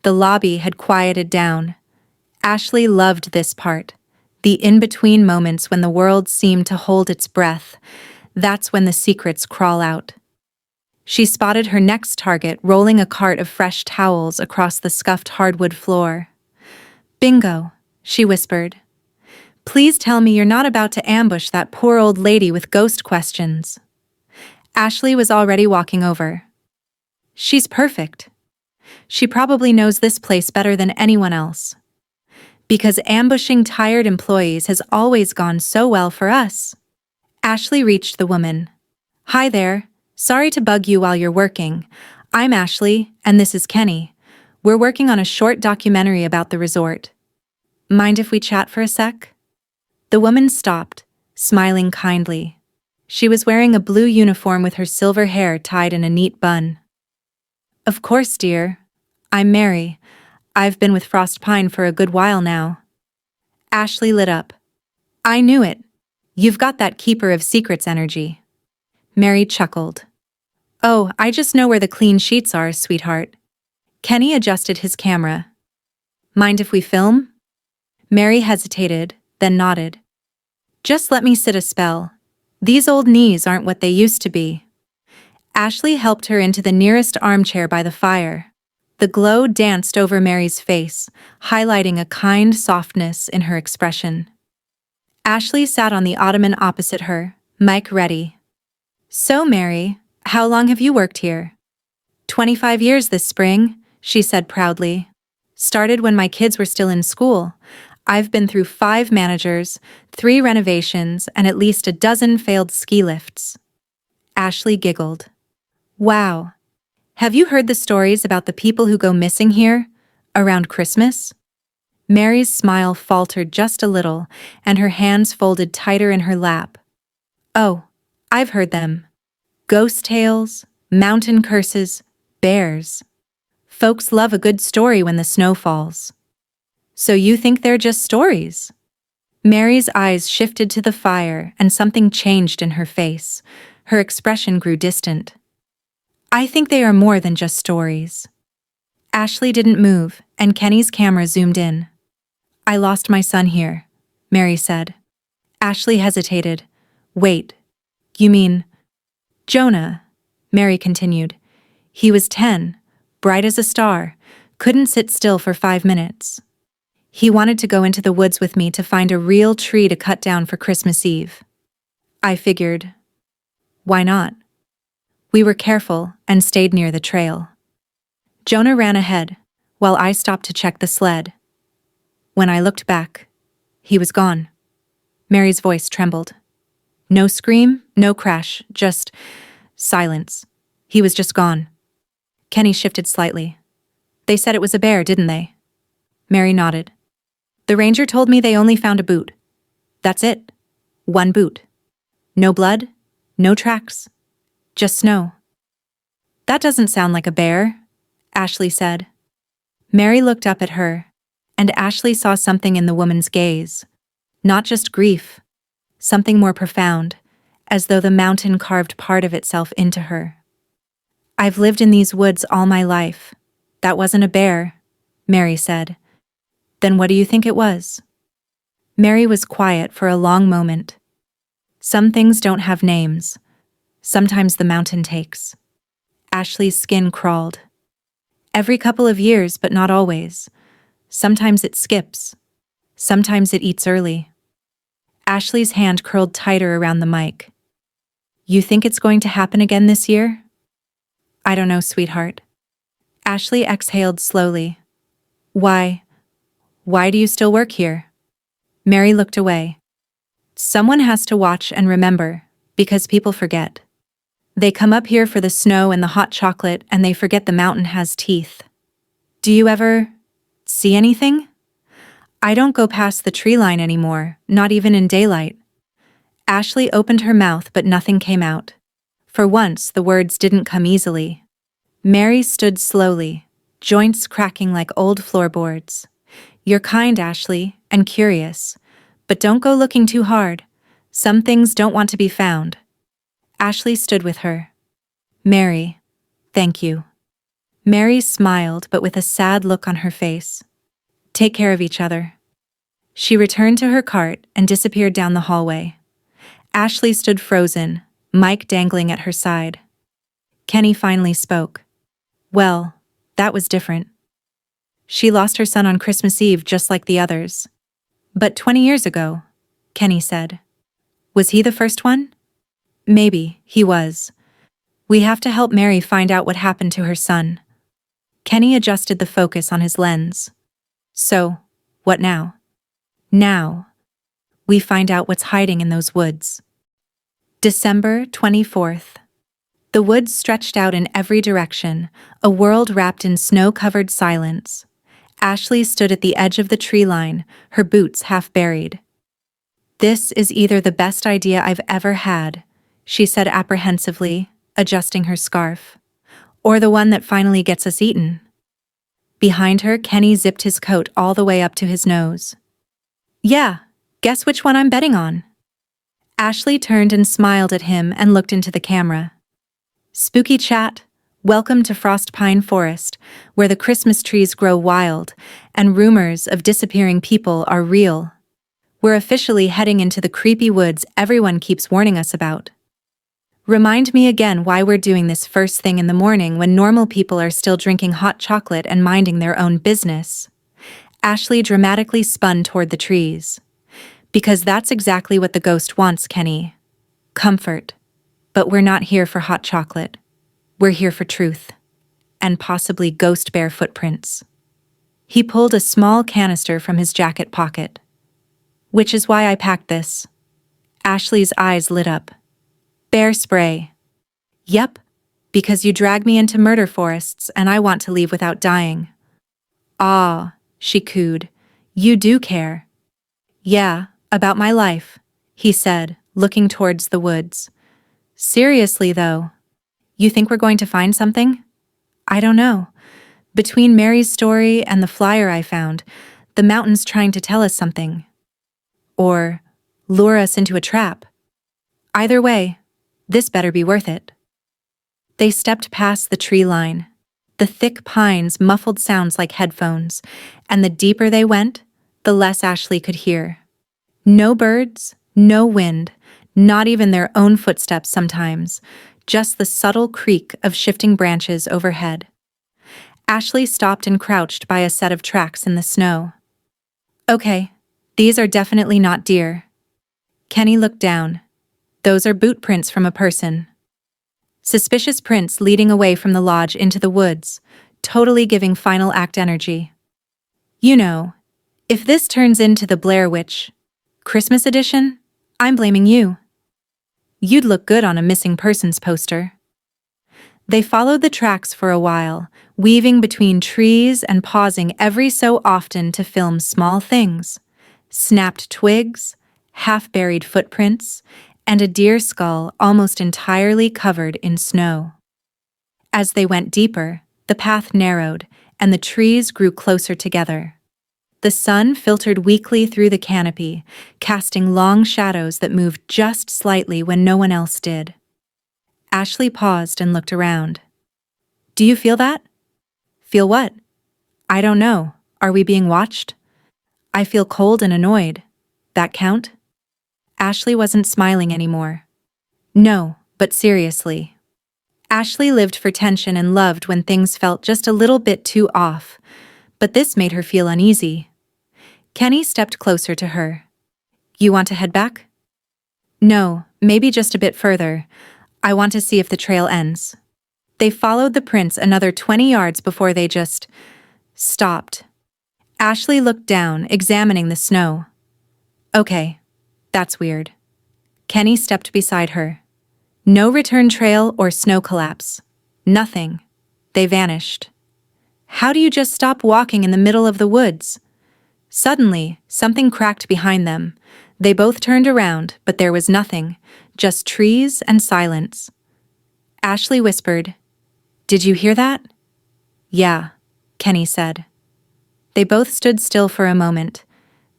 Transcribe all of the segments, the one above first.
The lobby had quieted down. Ashley loved this part. The in-between moments when the world seemed to hold its breath. That's when the secrets crawl out. She spotted her next target rolling a cart of fresh towels across the scuffed hardwood floor. "Bingo," she whispered. "Please tell me you're not about to ambush that poor old lady with ghost questions." Ashley was already walking over. "She's perfect. She probably knows this place better than anyone else. Because ambushing tired employees has always gone so well for us." Ashley reached the woman. "Hi there. Sorry to bug you while you're working. I'm Ashley, and this is Kenny. We're working on a short documentary about the resort. Mind if we chat for a sec?" The woman stopped, smiling kindly. She was wearing a blue uniform with her silver hair tied in a neat bun. "Of course, dear. I'm Mary. I've been with Frost Pine for a good while now." Ashley lit up. "I knew it. You've got that keeper of secrets energy." Mary chuckled. "Oh, I just know where the clean sheets are, sweetheart." Kenny adjusted his camera. "Mind if we film?" Mary hesitated, then nodded. "Just let me sit a spell. These old knees aren't what they used to be." Ashley helped her into the nearest armchair by the fire. The glow danced over Mary's face, highlighting a kind softness in her expression. Ashley sat on the ottoman opposite her, mic ready. "So, Mary, how long have you worked here?" 25 years this spring," she said proudly. "Started when my kids were still in school. I've been through 5 managers, 3 renovations, and at least a dozen failed ski lifts." Ashley giggled. "Wow. Have you heard the stories about the people who go missing here, around Christmas?" Mary's smile faltered just a little, and her hands folded tighter in her lap. "Oh, I've heard them. Ghost tales, mountain curses, bears. Folks love a good story when the snow falls." "So you think they're just stories?" Mary's eyes shifted to the fire and something changed in her face. Her expression grew distant. "I think they are more than just stories." Ashley didn't move, and Kenny's camera zoomed in. "I lost my son here," Mary said. Ashley hesitated. "Wait, you mean—" "Jonah," Mary continued. "He was 10, bright as a star, couldn't sit still for 5 minutes. He wanted to go into the woods with me to find a real tree to cut down for Christmas Eve. I figured, why not? We were careful and stayed near the trail. Jonah ran ahead, while I stopped to check the sled. When I looked back, he was gone." Mary's voice trembled. No scream, no crash, just silence. He was just gone. Kenny shifted slightly. "They said it was a bear, didn't they?" Mary nodded. "The ranger told me they only found a boot. That's it. 1 boot. No blood, no tracks. Just snow." "That doesn't sound like a bear," Ashley said. Mary looked up at her, and Ashley saw something in the woman's gaze. Not just grief, something more profound, as though the mountain carved part of itself into her. "I've lived in these woods all my life. That wasn't a bear," Mary said. "Then what do you think it was?" Mary was quiet for a long moment. "Some things don't have names. Sometimes the mountain takes." Ashley's skin crawled. "Every couple of years, but not always. Sometimes it skips. Sometimes it eats early." Ashley's hand curled tighter around the mic. "You think it's going to happen again this year?" "I don't know, sweetheart." Ashley exhaled slowly. Why do you still work here?" Mary looked away. "Someone has to watch and remember, because people forget. They come up here for the snow and the hot chocolate, and they forget the mountain has teeth. Do you ever see anything? I don't go past the tree line anymore, not even in daylight." Ashley opened her mouth, but nothing came out. For once, the words didn't come easily. Mary stood slowly, joints cracking like old floorboards. "You're kind, Ashley, and curious. But don't go looking too hard. Some things don't want to be found." Ashley stood with her. "Mary, thank you." Mary smiled, but with a sad look on her face. Take care of each other. She returned to her cart and disappeared down the hallway. Ashley stood frozen, Mike dangling at her side. Kenny finally spoke. Well, that was different. She lost her son on Christmas Eve just like the others. But 20 years ago, Kenny said. Was he the first one? Maybe, he was. We have to help Mary find out what happened to her son. Kenny adjusted the focus on his lens. So, what now? Now, we find out what's hiding in those woods. December 24th. The woods stretched out in every direction, a world wrapped in snow-covered silence. Ashley stood at the edge of the tree line, her boots half buried. This is either the best idea I've ever had, she said apprehensively, adjusting her scarf, or the one that finally gets us eaten. Behind her, Kenny zipped his coat all the way up to his nose. Yeah, guess which one I'm betting on? Ashley turned and smiled at him and looked into the camera. Spooky chat, welcome to Frost Pine Forest, where the Christmas trees grow wild and rumors of disappearing people are real. We're officially heading into the creepy woods everyone keeps warning us about. Remind me again why we're doing this first thing in the morning when normal people are still drinking hot chocolate and minding their own business. Ashley dramatically spun toward the trees. Because that's exactly what the ghost wants, Kenny. Comfort. But we're not here for hot chocolate. We're here for truth. And possibly ghost bear footprints. He pulled a small canister from his jacket pocket. Which is why I packed this. Ashley's eyes lit up. Bear spray. Yep, because you drag me into murder forests and I want to leave without dying. Ah, she cooed. You do care. Yeah, about my life, he said, looking towards the woods. Seriously, though, you think we're going to find something? I don't know. Between Mary's story and the flyer I found, the mountain's trying to tell us something. Or lure us into a trap. Either way, this better be worth it. They stepped past the tree line. The thick pines muffled sounds like headphones, and the deeper they went, the less Ashley could hear. No birds, no wind, not even their own footsteps sometimes, just the subtle creak of shifting branches overhead. Ashley stopped and crouched by a set of tracks in the snow. Okay, these are definitely not deer. Kenny looked down. Those are boot prints from a person. Suspicious prints leading away from the lodge into the woods, totally giving final act energy. You know, if this turns into the Blair Witch Christmas edition, I'm blaming you. You'd look good on a missing persons poster. They followed the tracks for a while, weaving between trees and pausing every so often to film small things. Snapped twigs, half-buried footprints, and a deer skull almost entirely covered in snow. As they went deeper, the path narrowed, and the trees grew closer together. The sun filtered weakly through the canopy, casting long shadows that moved just slightly when no one else did. Ashley paused and looked around. Do you feel that? Feel what? I don't know. Are we being watched? I feel cold and annoyed. That count? Ashley wasn't smiling anymore. No, but seriously. Ashley lived for tension and loved when things felt just a little bit too off, but this made her feel uneasy. Kenny stepped closer to her. You want to head back? No, maybe just a bit further. I want to see if the trail ends. They followed the prints another 20 yards before they just stopped. Ashley looked down, examining the snow. Okay, that's weird. Kenny stepped beside her. No return trail or snow collapse. Nothing. They vanished. How do you just stop walking in the middle of the woods? Suddenly, something cracked behind them. They both turned around, but there was nothing, just trees and silence. Ashley whispered, Did you hear that? Yeah, Kenny said. They both stood still for a moment.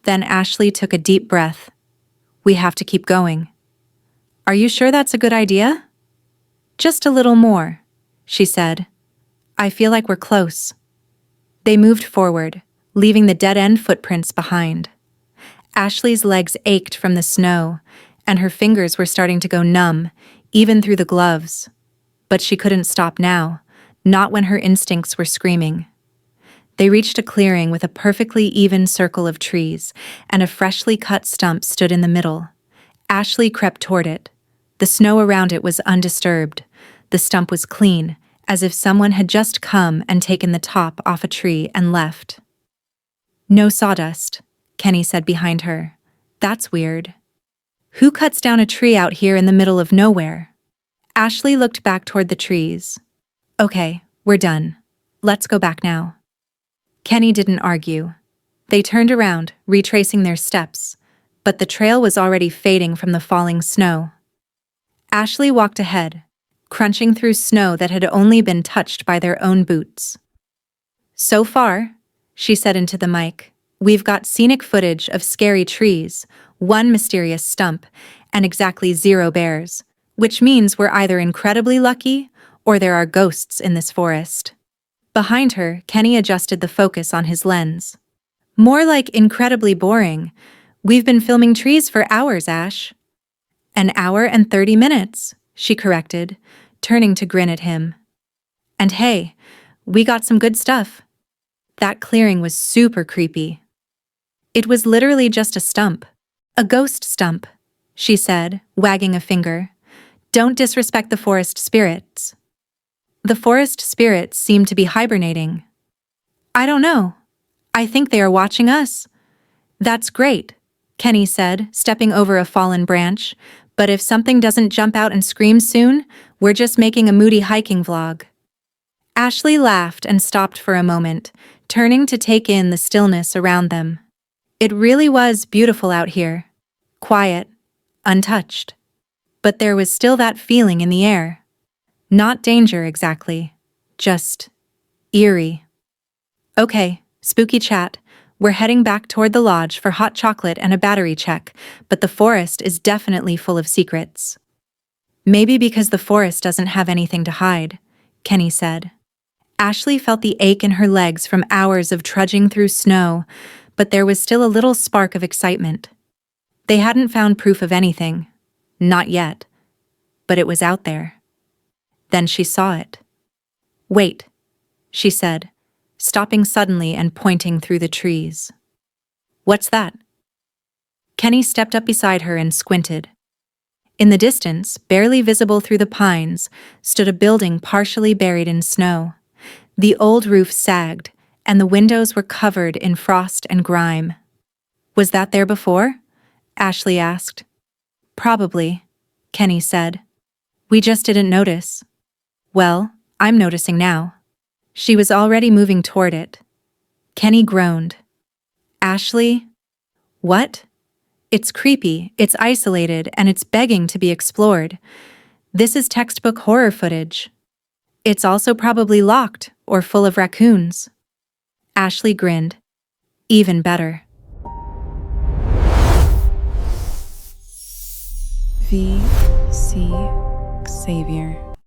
Then Ashley took a deep breath. We have to keep going. Are you sure that's a good idea? Just a little more, she said. I feel like we're close. They moved forward, leaving the dead-end footprints behind. Ashley's legs ached from the snow, and her fingers were starting to go numb, even through the gloves. But she couldn't stop now, not when her instincts were screaming. They reached a clearing with a perfectly even circle of trees, and a freshly cut stump stood in the middle. Ashley crept toward it. The snow around it was undisturbed. The stump was clean, as if someone had just come and taken the top off a tree and left. No sawdust, Kenny said behind her. That's weird. Who cuts down a tree out here in the middle of nowhere? Ashley looked back toward the trees. Okay, we're done. Let's go back now. Kenny didn't argue. They turned around, retracing their steps, but the trail was already fading from the falling snow. Ashley walked ahead, crunching through snow that had only been touched by their own boots. So far, she said into the mic, we've got scenic footage of scary trees, one mysterious stump, and exactly 0 bears, which means we're either incredibly lucky or there are ghosts in this forest. Behind her, Kenny adjusted the focus on his lens. More like incredibly boring. We've been filming trees for hours, Ash. An hour and 30 minutes, she corrected, turning to grin at him. And hey, we got some good stuff. That clearing was super creepy. It was literally just a stump. A ghost stump, she said, wagging a finger. Don't disrespect the forest spirits. The forest spirits seem to be hibernating. I don't know. I think they are watching us. That's great, Kenny said, stepping over a fallen branch. But if something doesn't jump out and scream soon, we're just making a moody hiking vlog. Ashley laughed and stopped for a moment, turning to take in the stillness around them. It really was beautiful out here. Quiet, untouched. But there was still that feeling in the air. Not danger exactly, just eerie. Okay, spooky chat. We're heading back toward the lodge for hot chocolate and a battery check, but the forest is definitely full of secrets. Maybe because the forest doesn't have anything to hide, Kenny said. Ashley felt the ache in her legs from hours of trudging through snow, but there was still a little spark of excitement. They hadn't found proof of anything. Not yet. But it was out there. Then she saw it. Wait, she said, stopping suddenly and pointing through the trees. What's that? Kenny stepped up beside her and squinted. In the distance, barely visible through the pines, stood a building partially buried in snow. The old roof sagged, and the windows were covered in frost and grime. Was that there before? Ashley asked. Probably, Kenny said. We just didn't notice. Well, I'm noticing now. She was already moving toward it. Kenny groaned. Ashley? What? It's creepy, it's isolated, and it's begging to be explored. This is textbook horror footage. It's also probably locked or full of raccoons. Ashley grinned. Even better. V.C. Xavier.